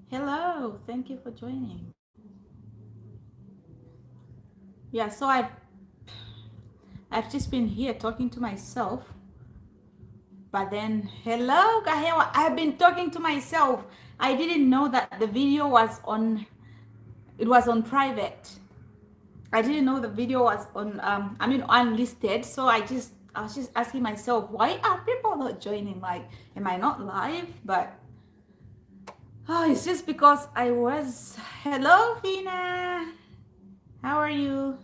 Hello, thank you for joining. Yeah, so I've just been here talking to myself, but then hello, Gahewa, I've been talking to myself. I didn't know that the video was on it was on private. I didn't know the video was on unlisted, so I was just asking myself, why are people not joining? Like, am I not live? But it's just because I was hello, Fina. How are you?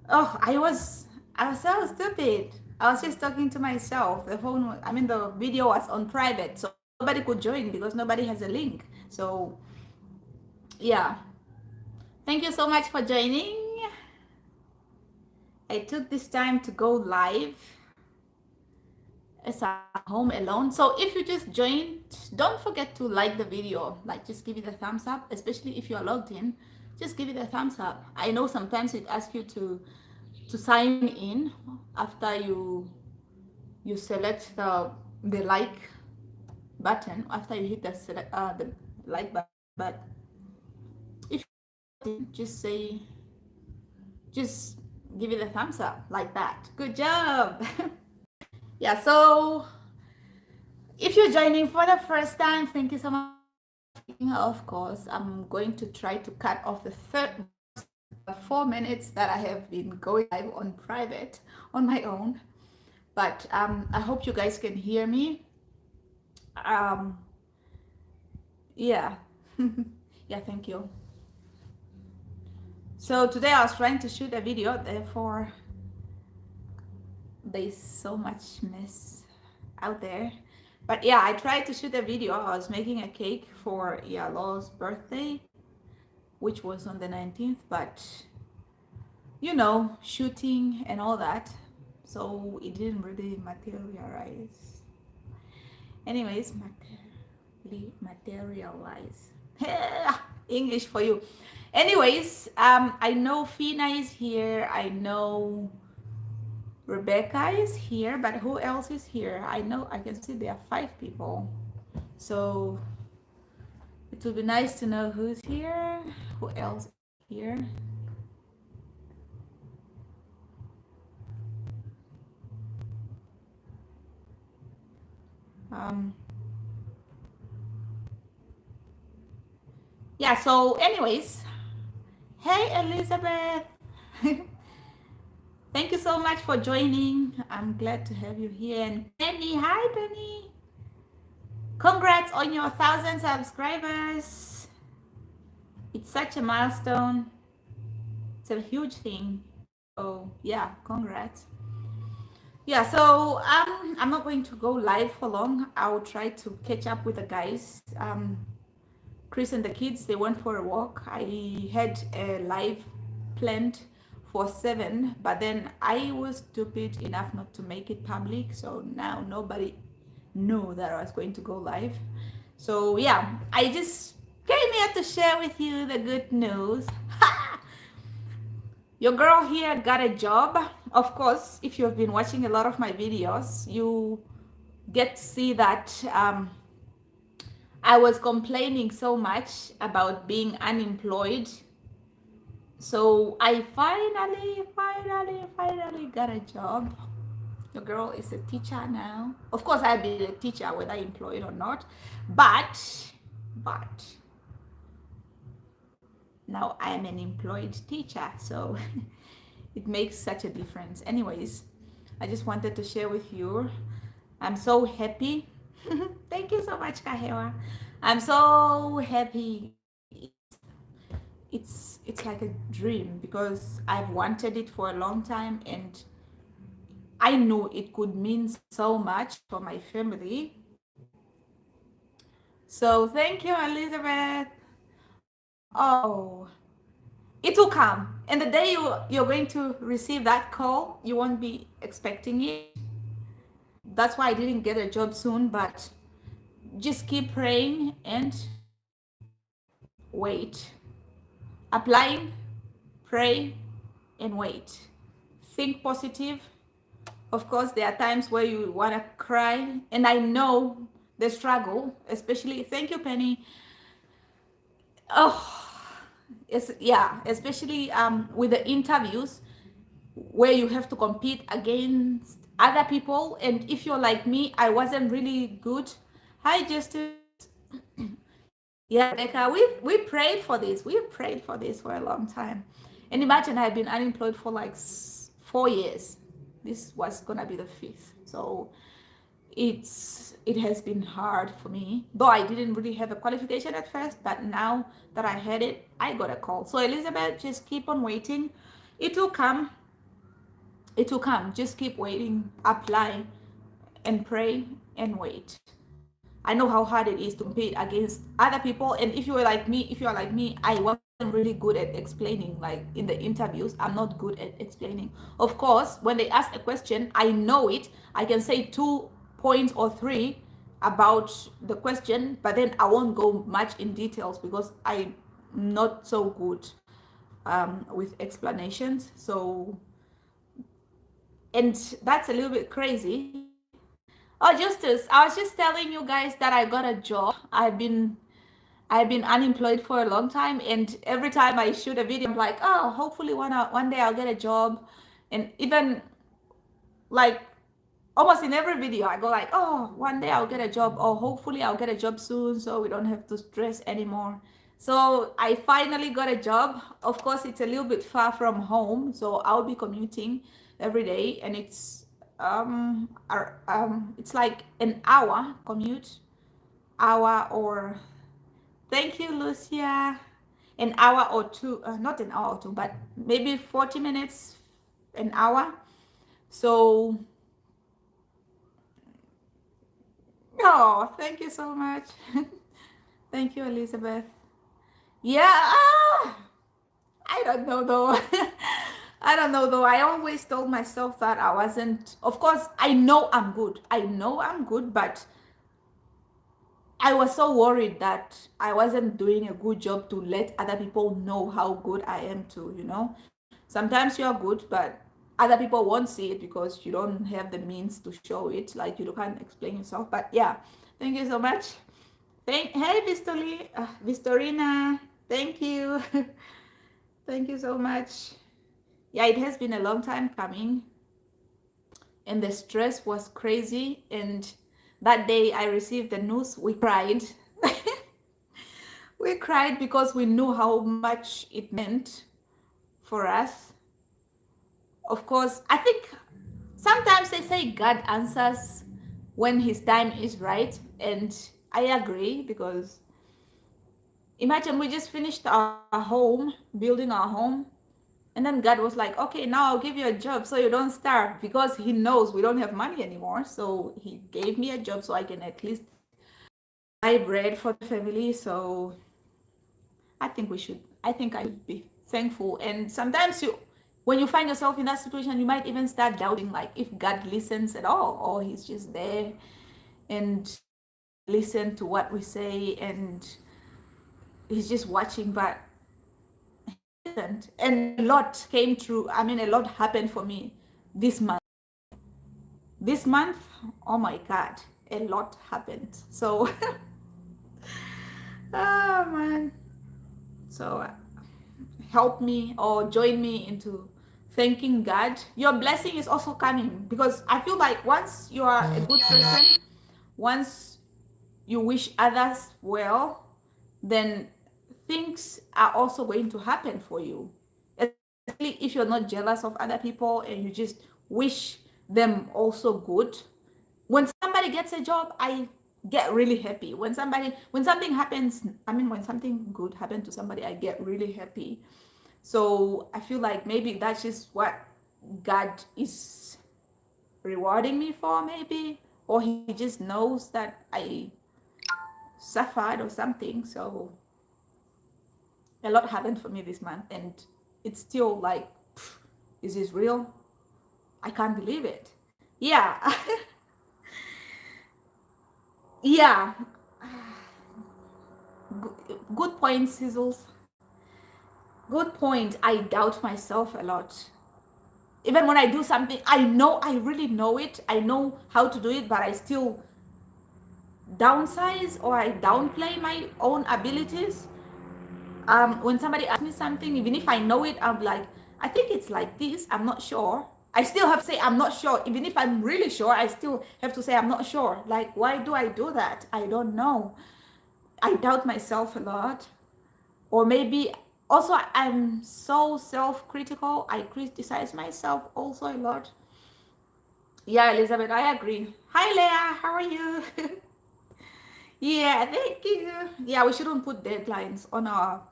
Oh, I was so stupid. I was just talking to myself. The video was on private, so nobody could join because nobody has a link. So, yeah. Thank you so much for joining. I took this time to go live as I'm home alone. So, if you just joined, don't forget to like the video. Like, just give it a thumbs up, especially if you are logged in. Just give it a thumbs up. I know sometimes it asks you to sign in after you select the like button after you hit the like button. But if you just give it a thumbs up like that. Good job. Yeah, so if you're joining for the first time, thank you so much. Of course, I'm going to try to cut off the third 4 minutes that I have been going live on private on my own. But I hope you guys can hear me. um yeah. Yeah, thank you. So today I was trying to shoot a video, therefore there's so much mess out there. But yeah, I tried to shoot a video. I was making a cake for Yalo's birthday, which was on the 19th, but shooting and all that, so it didn't really materialize. Anyways, materialize. English for you. Anyways, I know Fina is here. I know Rebecca is here, but who else is here? I know I can see there are 5 people. So it would be nice to know who's here. Who else is here? Um, yeah, so anyways, hey Elizabeth. Thank you so much for joining. I'm glad to have you here. And Penny, hi Penny. Congrats on your 1,000 subscribers. It's such a milestone. It's a huge thing. Oh yeah, congrats. Yeah, so I'm not going to go live for long. I'll try to catch up with the guys. Chris and the kids, they went for a walk. I had a live planned for 7, but then I was stupid enough not to make it public. So now nobody knew that I was going to go live. So yeah, I just came here to share with you the good news. Your girl here got a job. Of course, if you have been watching a lot of my videos, you get to see that I was complaining so much about being unemployed. So I finally got a job. Your girl is a teacher now. Of course, I've been a teacher whether employed or not. But now I'm an employed teacher. So it makes such a difference. Anyways, I just wanted to share with you. I'm so happy. Thank you so much, Kahewa. I'm so happy. It's like a dream because I've wanted it for a long time, and I know it could mean so much for my family. So thank you, Elizabeth. Oh, it will come. And the day you're going to receive that call, you won't be expecting it. That's why I didn't get a job soon, but just keep praying and wait. Applying, pray, and wait. Think positive. Of course, there are times where you want to cry, and I know the struggle, especially, thank you, Penny. Oh, it's, yeah, especially with the interviews where you have to compete against other people. And if you're like me, I wasn't really good. Hi, Justice. Yeah, Rebecca, we prayed for this. We prayed for this for a long time. And imagine I've been unemployed for like 4 years. This was gonna be the fifth. So it has been hard for me. Though I didn't really have a qualification at first, but now that I had it, I got a call. So Elizabeth, just keep on waiting. It will come. It will come. Just keep waiting, apply, and pray and wait. I know how hard it is to compete against other people. And if you are like me, I wasn't really good at explaining. Like in the interviews, I'm not good at explaining. Of course, when they ask a question, I know it. I can say 2 points or 3 about the question, but then I won't go much in details because I'm not so good with explanations. So, and that's a little bit crazy. Oh, Justice, I was just telling you guys that I got a job. I've been unemployed for a long time, and every time I shoot a video, I'm like, oh, hopefully one day I'll get a job. And even like almost in every video, I go like, oh, one day I'll get a job, or hopefully I'll get a job soon, so we don't have to stress anymore. So I finally got a job. Of course, it's a little bit far from home, so I'll be commuting every day, and it's like an hour commute, hour or thank you, Lucia, an hour or two, not an hour or two, but maybe 40 minutes, an hour. So, oh, thank you so much. Thank you, Elizabeth. Yeah, I don't know though. I don't know though. I always told myself that I wasn't. Of course, I know I'm good. I know I'm good, but I was so worried that I wasn't doing a good job to let other people know how good I am too. Sometimes you're good, but other people won't see it because you don't have the means to show it. Like you can't explain yourself. But yeah, thank you so much. Hey, Vistorina, thank you. Thank you so much. Yeah, it has been a long time coming, and the stress was crazy. And that day I received the news, we cried. We cried because we knew how much it meant for us. Of course, I think sometimes they say God answers when his time is right, and I agree because imagine we just finished our home, building our home, and then God was like, okay, now I'll give you a job so you don't starve, because he knows we don't have money anymore. So he gave me a job so I can at least buy bread for the family. So I think I should be thankful. And sometimes when you find yourself in that situation, you might even start doubting like if God listens at all, or he's just there and listen to what we say and he's just watching. But and a lot came through. I mean, a lot happened for me this month. This month, oh my God, a lot happened. So, oh man. So, help me or join me into thanking God. Your blessing is also coming, because I feel like once you are a good person, once you wish others well, then things are also going to happen for you. Especially if you're not jealous of other people and you just wish them also good. When somebody gets a job, I get really happy. When something happens, I mean, when something good happens to somebody, I get really happy. So I feel like maybe that's just what God is rewarding me for, maybe, or he just knows that I suffered or something. So a lot happened for me this month, and it's still like, is this real? I can't believe it. Yeah. Yeah. Good point, Sizzles. Good point. I doubt myself a lot. Even when I do something, I know I really know it. I know how to do it, but I still downsize or I downplay my own abilities. When somebody asks me something, even if I know it, I'm like, I think it's like this, I'm not sure. I still have to say I'm not sure. Even if I'm really sure, I still have to say I'm not sure. Like, why do I do that? I don't know. I doubt myself a lot. Or maybe also I'm so self-critical. I criticize myself also a lot. Yeah, Elizabeth, I agree. Hi, Leah. How are you? Yeah, thank you. Yeah, we shouldn't put deadlines on our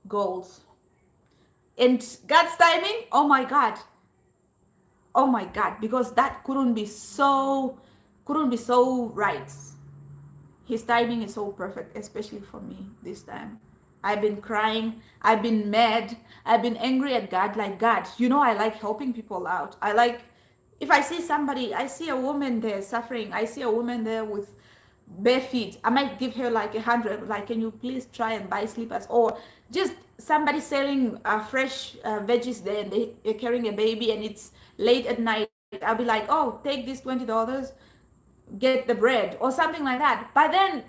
goals. And God's timing, oh my God, because that couldn't be so right. His timing is so perfect, especially for me this time. I've been crying, I've been mad, I've been angry at God. Like, God, you know, I like helping people out. I like, if I see somebody, I see a woman there suffering, I see a woman there with bare feet, I might give her like 100, like, can you please try and buy slippers? Or just somebody selling fresh veggies there, and they're carrying a baby and it's late at night. I'll be like, oh, take this $20, get the bread or something like that. But then,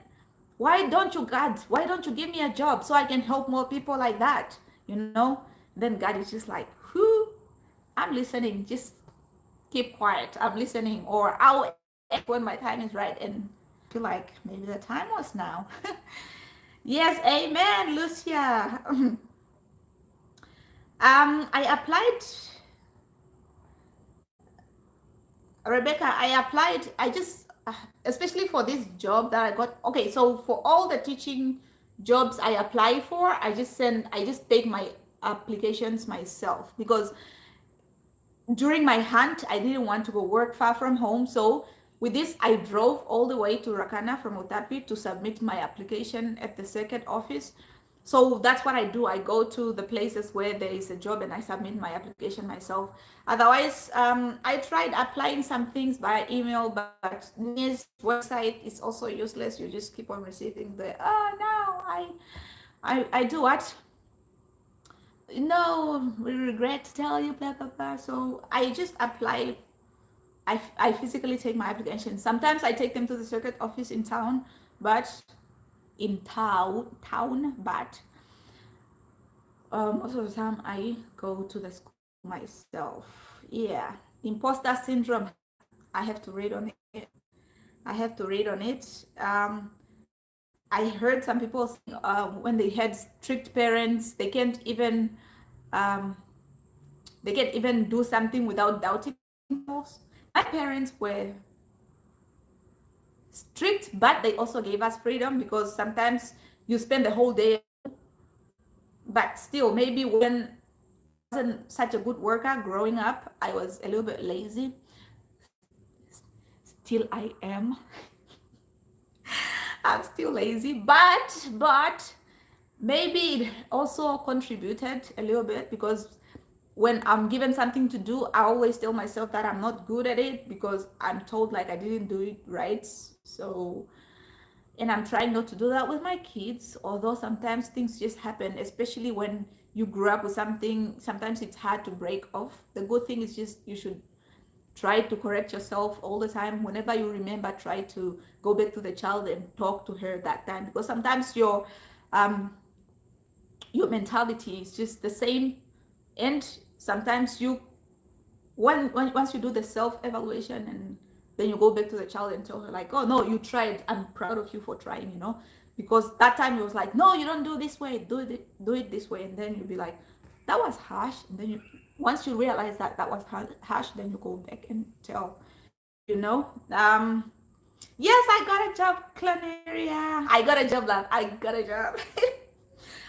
why don't you, God, why don't you give me a job so I can help more people like that, you know? Then God is just like, whoo, I'm listening, just keep quiet, I'm listening. Or I'll act when my time is right and feel like maybe the time was now. Yes, amen, Lucia. I applied, Rebecca, I applied, I just, especially for this job that I got. Okay, so for all the teaching jobs I apply for, I just take my applications myself, because during my hunt, I didn't want to go work far from home. So with this, I drove all the way to Rakana from Otapi to submit my application at the circuit office. So that's what I do. I go to the places where there is a job and I submit my application myself. Otherwise, I tried applying some things by email, but this website is also useless. You just keep on receiving the, oh no, I do what? No, we regret to tell you, blah, blah, blah. So I just apply. I physically take my applications. Sometimes I take them to the circuit office in town, but but most of the time I go to the school myself. Yeah, imposter syndrome. I have to read on it. I have to read on it. I heard some people saying, when they had strict parents, um, they can't even do something without doubting themselves. My parents were strict, but they also gave us freedom, because sometimes you spend the whole day, but still, maybe when I wasn't such a good worker growing up, I was a little bit lazy. Still I am. I'm still lazy, but maybe it also contributed a little bit, because when I'm given something to do, I always tell myself that I'm not good at it, because I'm told like I didn't do it right. So, and I'm trying not to do that with my kids, although sometimes things just happen, especially when you grew up with something. Sometimes it's hard to break off. The good thing is just you should try to correct yourself all the time. Whenever you remember, try to go back to the child and talk to her that time, because sometimes um your mentality is just the same, and sometimes you, once you do the self-evaluation, and then you go back to the child and tell her like, oh no, you tried, I'm proud of you for trying, you know, because that time it was like, no, you don't do this way, do it this way. And then you'll be like, that was harsh. And then once you realize that that was harsh, then you go back and tell, you know. Yes, I got a job, Claneria. I got a job, love. I got a job.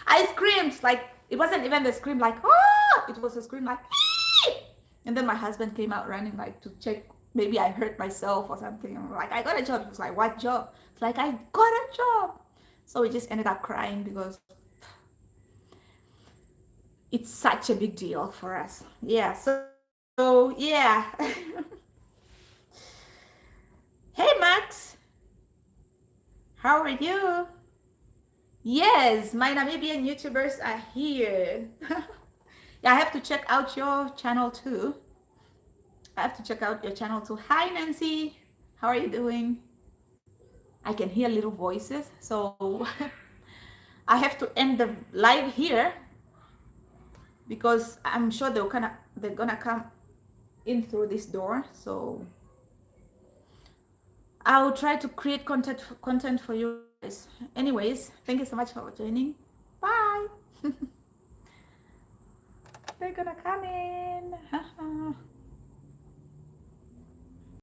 I screamed, like, it wasn't even the scream like, oh, it was a scream like, ee! And then my husband came out running, like, to check maybe I hurt myself or something. I'm like, I got a job. He was like, what job? It's like, I got a job. So we just ended up crying, because it's such a big deal for us. Yeah, so yeah. Hey, Max, how are you? Yes, my Namibian YouTubers are here. Yeah, I have to check out your channel too. I have to check out your channel too. Hi, Nancy. How are you doing? I can hear little voices. So I have to end the live here because I'm sure they're gonna come in through this door. So I'll try to create content for you guys. Anyways, thank you so much for joining. Bye. They're gonna come in.